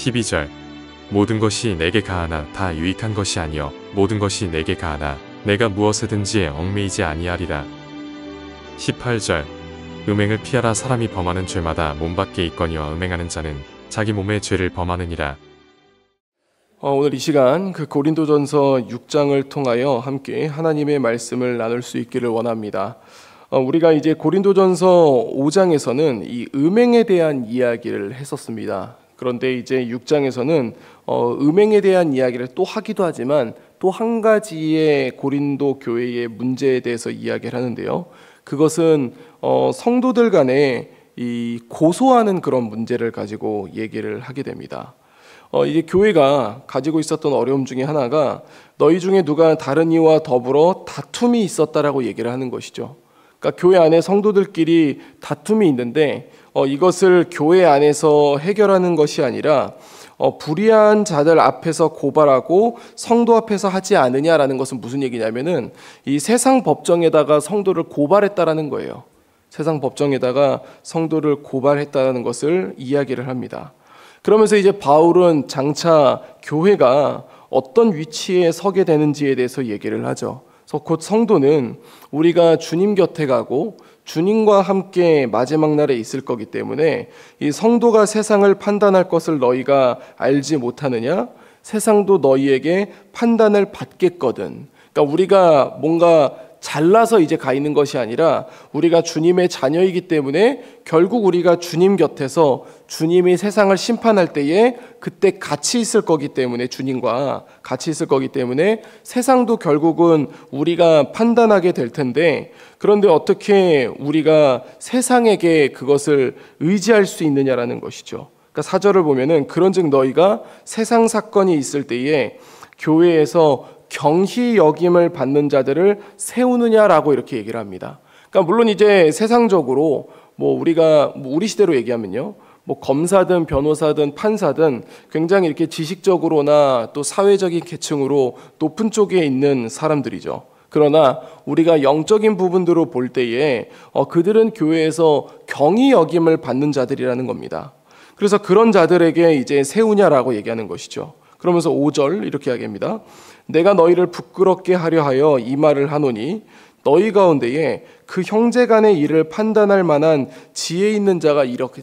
12절 모든 것이 내게 가하나 다 유익한 것이 아니여 모든 것이 내게 가하나 내가 무엇에든지 얽매이지 아니하리라. 18절 음행을 피하라. 사람이 범하는 죄마다 몸 밖에 있거니와 음행하는 자는 자기 몸의 죄를 범하느니라. 오늘 이 시간 그 고린도전서 6장을 통하여 함께 하나님의 말씀을 나눌 수 있기를 원합니다. 우리가 이제 고린도전서 5장에서는 이 음행에 대한 이야기를 했었습니다. 그런데 이제 6장에서는 음행에 대한 이야기를 또 하기도 하지만 또 한 가지의 고린도 교회의 문제에 대해서 이야기를 하는데요. 그것은 성도들 간에 이 고소하는 그런 문제를 가지고 얘기를 하게 됩니다. 이게 교회가 가지고 있었던 어려움 중에 하나가 너희 중에 누가 다른 이와 더불어 다툼이 있었다라고 얘기를 하는 것이죠. 그러니까 교회 안에 성도들끼리 다툼이 있는데 이것을 교회 안에서 해결하는 것이 아니라 불의한 자들 앞에서 고발하고 성도 앞에서 하지 않느냐라는 것은 무슨 얘기냐면은 이 세상 법정에다가 성도를 고발했다라는 거예요. 세상 법정에다가 성도를 고발했다는 것을 이야기를 합니다. 그러면서 이제 바울은 장차 교회가 어떤 위치에 서게 되는지에 대해서 얘기를 하죠. 그래서 곧 성도는 우리가 주님 곁에 가고 주님과 함께 마지막 날에 있을 거기 때문에 이 성도가 세상을 판단할 것을 너희가 알지 못하느냐? 세상도 너희에게 판단을 받겠거든. 그러니까 우리가 뭔가 잘나서 이제 가 있는 것이 아니라 우리가 주님의 자녀이기 때문에 결국 우리가 주님 곁에서 주님이 세상을 심판할 때에 그때 같이 있을 거기 때문에 주님과 같이 있을 거기 때문에 세상도 결국은 우리가 판단하게 될 텐데 그런데 어떻게 우리가 세상에게 그것을 의지할 수 있느냐라는 것이죠. 그러니까 4절을 보면은 그런즉 너희가 세상 사건이 있을 때에 교회에서 경히 여김을 받는 자들을 세우느냐라고 이렇게 얘기를 합니다. 그러니까 물론 이제 세상적으로 우리가 우리 시대로 얘기하면요, 검사든 변호사든 판사든 굉장히 이렇게 지식적으로나 또 사회적인 계층으로 높은 쪽에 있는 사람들이죠. 그러나 우리가 영적인 부분들로 볼 때에 그들은 교회에서 경히 여김을 받는 자들이라는 겁니다. 그래서 그런 자들에게 이제 세우냐라고 얘기하는 것이죠. 그러면서 5절 이렇게 이야기합니다. 내가 너희를 부끄럽게 하려 하여 이 말을 하노니 너희 가운데에 그 형제 간의 일을 판단할 만한 지혜 있는 자가 이렇게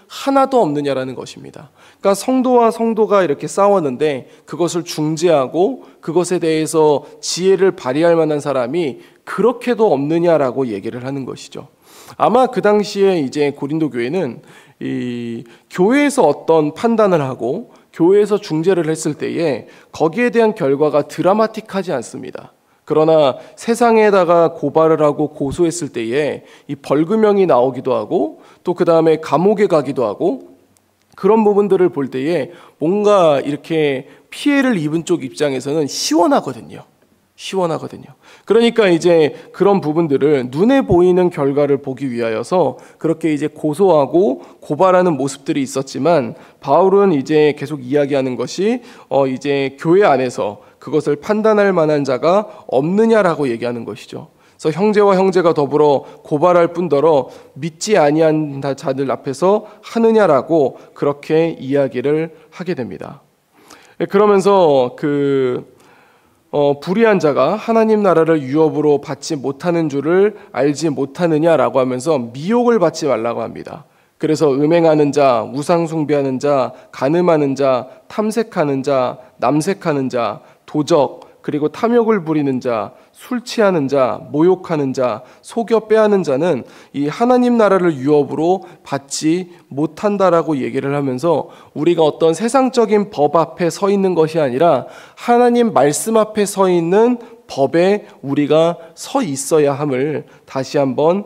하나도 없느냐라는 것입니다. 그러니까 성도와 성도가 이렇게 싸웠는데 그것을 중재하고 그것에 대해서 지혜를 발휘할 만한 사람이 그렇게도 없느냐라고 얘기를 하는 것이죠. 아마 그 당시에 이제 고린도 교회는 이 교회에서 어떤 판단을 하고 교회에서 중재를 했을 때에 거기에 대한 결과가 드라마틱하지 않습니다. 그러나 세상에다가 고발을 하고 고소했을 때에 이 벌금형이 나오기도 하고 또 그 다음에 감옥에 가기도 하고 그런 부분들을 볼 때에 뭔가 이렇게 피해를 입은 쪽 입장에서는 시원하거든요. 그러니까 이제 그런 부분들을 눈에 보이는 결과를 보기 위하여서 그렇게 이제 고소하고 고발하는 모습들이 있었지만 바울은 이제 계속 이야기하는 것이 이제 교회 안에서 그것을 판단할 만한 자가 없느냐라고 얘기하는 것이죠. 그래서 형제와 형제가 더불어 고발할 뿐더러 믿지 아니한 자들 앞에서 하느냐라고 그렇게 이야기를 하게 됩니다. 그러면서 불의한 자가 하나님 나라를 유업으로 받지 못하는 줄을 알지 못하느냐라고 하면서 미혹을 받지 말라고 합니다. 그래서 음행하는 자, 우상 숭배하는 자, 간음하는 자, 탐색하는 자, 남색하는 자, 도적, 그리고 탐욕을 부리는 자, 술 취하는 자, 모욕하는 자, 속여 빼앗는 자는 이 하나님 나라를 유업으로 받지 못한다라고 얘기를 하면서 우리가 어떤 세상적인 법 앞에 서 있는 것이 아니라 하나님 말씀 앞에 서 있는 법에 우리가 서 있어야 함을 다시 한번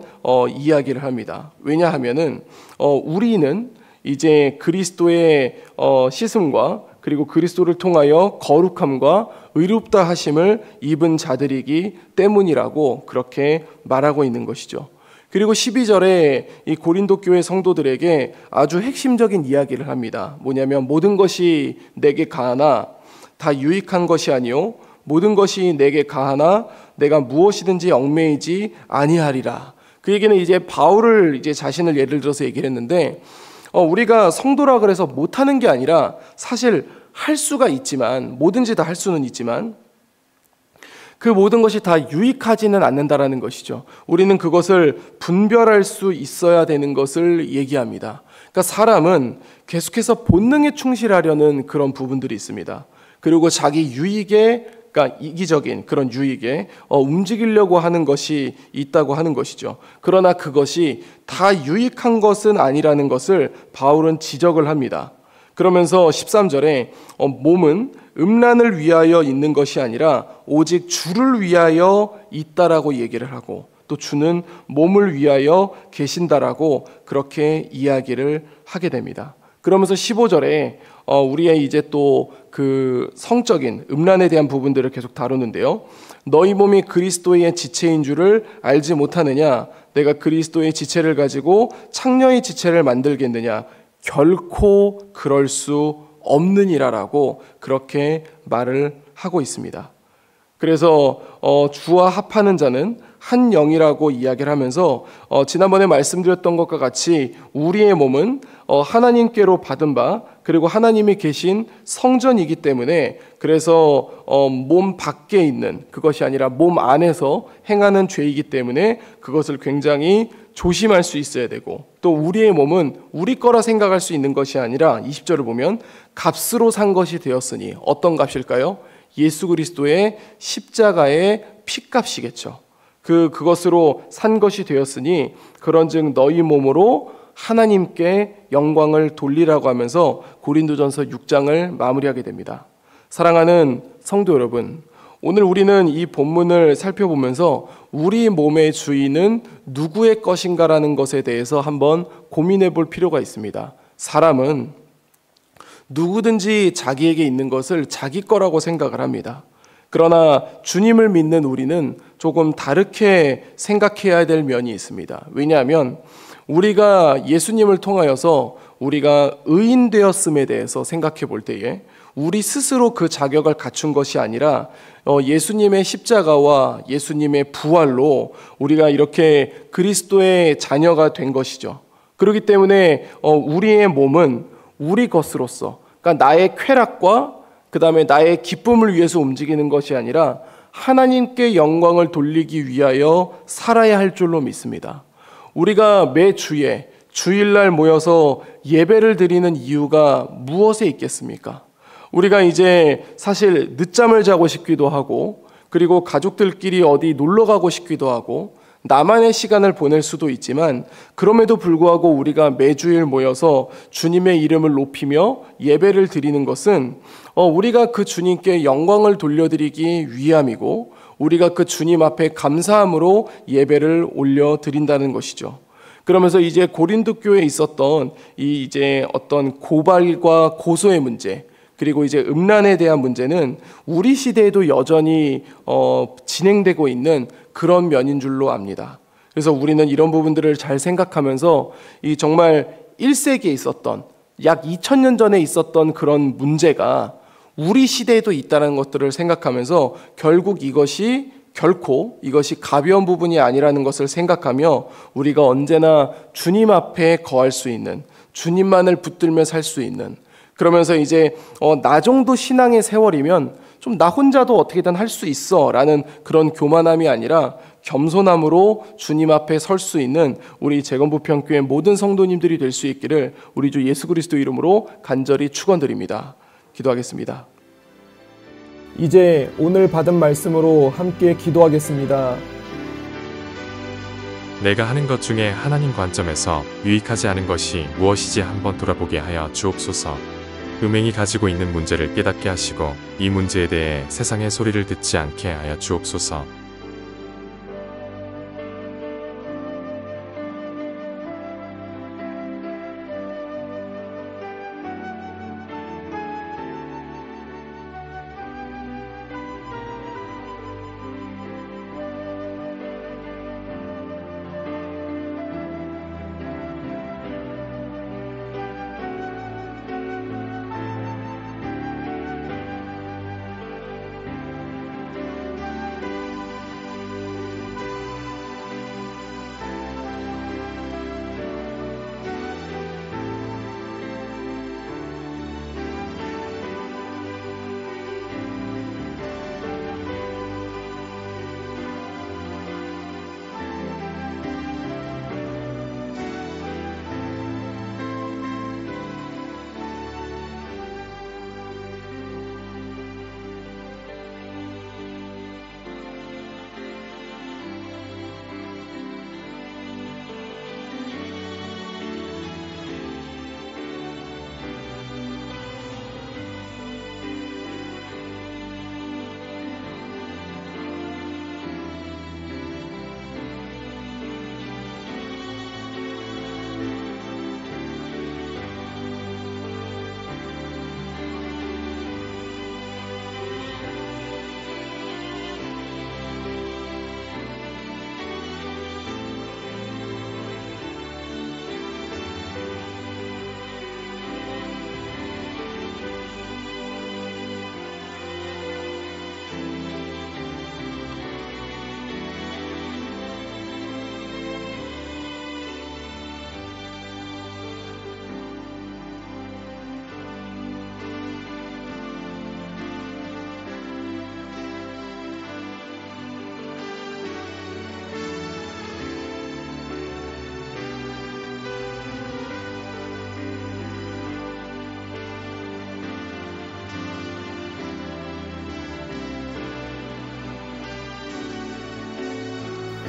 이야기를 합니다. 왜냐하면은 우리는 이제 그리스도의 씻음과 그리고 그리스도를 통하여 거룩함과 의롭다 하심을 입은 자들이기 때문이라고 그렇게 말하고 있는 것이죠. 그리고 12절에 이 고린도 교회 성도들에게 아주 핵심적인 이야기를 합니다. 뭐냐면 모든 것이 내게 가하나 다 유익한 것이 아니요 모든 것이 내게 가하나 내가 무엇이든지 얽매이지 아니하리라. 그 얘기는 이제 바울을 이제 자신을 예를 들어서 얘기를 했는데 우리가 성도라 그래서 못하는 게 아니라 사실 할 수가 있지만, 뭐든지 다 할 수는 있지만 그 모든 것이 다 유익하지는 않는다라는 것이죠. 우리는 그것을 분별할 수 있어야 되는 것을 얘기합니다. 그러니까 사람은 계속해서 본능에 충실하려는 그런 부분들이 있습니다. 그리고 자기 유익에, 그러니까 이기적인 그런 유익에 움직이려고 하는 것이 있다고 하는 것이죠. 그러나 그것이 다 유익한 것은 아니라는 것을 바울은 지적을 합니다. 그러면서 13절에 몸은 음란을 위하여 있는 것이 아니라 오직 주를 위하여 있다라고 얘기를 하고, 또 주는 몸을 위하여 계신다라고 그렇게 이야기를 하게 됩니다. 그러면서 15절에 우리의 이제 또 그 성적인 음란에 대한 부분들을 계속 다루는데요. 너희 몸이 그리스도의 지체인 줄을 알지 못하느냐? 내가 그리스도의 지체를 가지고 창녀의 지체를 만들겠느냐? 결코 그럴 수 없느니라라고 그렇게 말을 하고 있습니다. 그래서 주와 합하는 자는 한 영이라고 이야기를 하면서 지난번에 말씀드렸던 것과 같이 우리의 몸은 하나님께로 받은 바, 그리고 하나님이 계신 성전이기 때문에, 그래서 몸 밖에 있는 그것이 아니라 몸 안에서 행하는 죄이기 때문에 그것을 굉장히 조심할 수 있어야 되고, 또 우리의 몸은 우리 거라 생각할 수 있는 것이 아니라 20절을 보면 값으로 산 것이 되었으니, 어떤 값일까요? 예수 그리스도의 십자가의 피값이겠죠. 그것으로 산 것이 되었으니 그런즉 너희 몸으로 하나님께 영광을 돌리라고 하면서 고린도전서 6장을 마무리하게 됩니다. 사랑하는 성도 여러분, 오늘 우리는 이 본문을 살펴보면서 우리 몸의 주인은 누구의 것인가라는 것에 대해서 한번 고민해 볼 필요가 있습니다. 사람은 누구든지 자기에게 있는 것을 자기 거라고 생각을 합니다. 그러나 주님을 믿는 우리는 조금 다르게 생각해야 될 면이 있습니다. 왜냐하면 우리가 예수님을 통하여서 우리가 의인 되었음에 대해서 생각해 볼 때에 우리 스스로 그 자격을 갖춘 것이 아니라 예수님의 십자가와 예수님의 부활로 우리가 이렇게 그리스도의 자녀가 된 것이죠. 그렇기 때문에 우리의 몸은 우리 것으로서, 그러니까 나의 쾌락과 그 다음에 나의 기쁨을 위해서 움직이는 것이 아니라 하나님께 영광을 돌리기 위하여 살아야 할 줄로 믿습니다. 우리가 매 주에 주일날 모여서 예배를 드리는 이유가 무엇에 있겠습니까? 우리가 이제 사실 늦잠을 자고 싶기도 하고, 그리고 가족들끼리 어디 놀러 가고 싶기도 하고, 나만의 시간을 보낼 수도 있지만, 그럼에도 불구하고 우리가 매주일 모여서 주님의 이름을 높이며 예배를 드리는 것은 우리가 그 주님께 영광을 돌려드리기 위함이고, 우리가 그 주님 앞에 감사함으로 예배를 올려드린다는 것이죠. 그러면서 이제 고린도 교회에 있었던 이 이제 어떤 고발과 고소의 문제, 그리고 이제 음란에 대한 문제는 우리 시대에도 여전히 진행되고 있는 그런 면인 줄로 압니다. 그래서 우리는 이런 부분들을 잘 생각하면서 이 정말 1세기에 있었던, 약 2000년 전에 있었던 그런 문제가 우리 시대에도 있다는 것들을 생각하면서 결국 이것이 결코 이것이 가벼운 부분이 아니라는 것을 생각하며 우리가 언제나 주님 앞에 거할 수 있는, 주님만을 붙들며 살 수 있는, 그러면서 이제 나 정도 신앙의 세월이면 좀 나 혼자도 어떻게든 할 수 있어 라는 그런 교만함이 아니라 겸손함으로 주님 앞에 설 수 있는 우리 재건부평교회 모든 성도님들이 될 수 있기를 우리 주 예수 그리스도 이름으로 간절히 축원드립니다. 기도하겠습니다. 이제 오늘 받은 말씀으로 함께 기도하겠습니다. 내가 하는 것 중에 하나님 관점에서 유익하지 않은 것이 무엇이지 한번 돌아보게 하여 주옵소서. 음행이 가지고 있는 문제를 깨닫게 하시고 이 문제에 대해 세상의 소리를 듣지 않게 하여 주옵소서.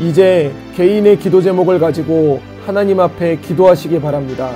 이제 개인의 기도 제목을 가지고 하나님 앞에 기도하시기 바랍니다.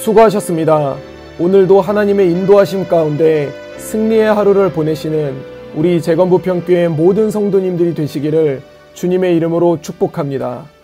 수고하셨습니다. 오늘도 하나님의 인도하심 가운데 승리의 하루를 보내시는 우리 재건부평교회 모든 성도님들이 되시기를 주님의 이름으로 축복합니다.